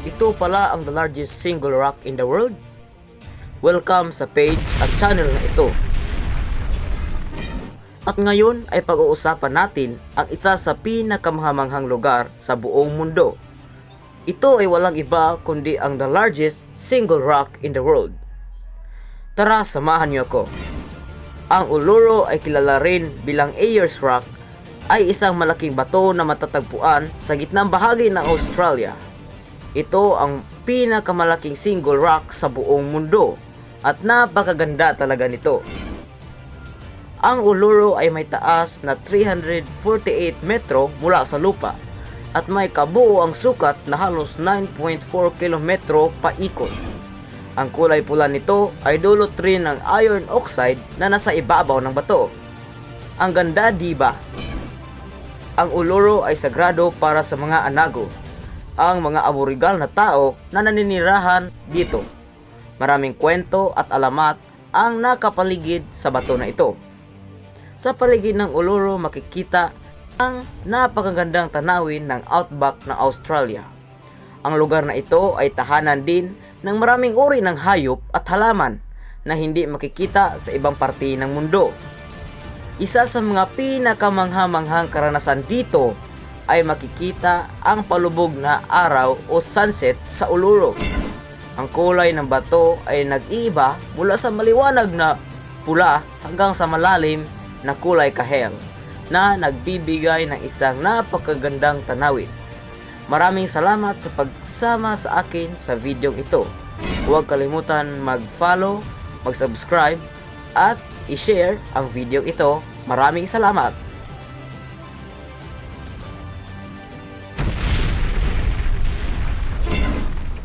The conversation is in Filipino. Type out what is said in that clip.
Ito pala ang the largest single rock in the world? Welcome sa page at channel na ito. At ngayon ay pag-uusapan natin ang isa sa pinakamahamanghang lugar sa buong mundo. Ito ay walang iba kundi ang the largest single rock in the world. Tara, samahan niyo ako. Ang Uluru ay kilala rin bilang Ayers Rock, ay isang malaking bato na matatagpuan sa gitnang bahagi ng Australia. Ito ang pinakamalaking single rock sa buong mundo at napakaganda talaga nito. Ang Uluru ay may taas na 348 metro mula sa lupa at may kabuoang sukat na halos 9.4 kilometro paikot. Ang kulay pula nito ay dulot rin ng iron oxide na nasa ibabaw ng bato. Ang ganda, diba? Ang Uluru ay sagrado para sa mga anago, ang mga aborigal na tao na naninirahan dito. Maraming kwento at alamat ang nakapaligid sa bato na ito. Sa paligid ng Uluru makikita ang napakagandang tanawin ng outback ng Australia. Ang lugar na ito ay tahanan din ng maraming uri ng hayop at halaman na hindi makikita sa ibang parte ng mundo. Isa sa mga pinakamangha-manghang karanasan dito ay makikita ang palubog na araw o sunset sa Uluru. Ang kulay ng bato ay nag-iiba mula sa maliwanag na pula hanggang sa malalim na kulay kahel na nagbibigay ng isang napakagandang tanawin. Maraming salamat sa pagsama sa akin sa video ito. Huwag kalimutan mag-follow, mag-subscribe at i-share ang video ito. Maraming salamat!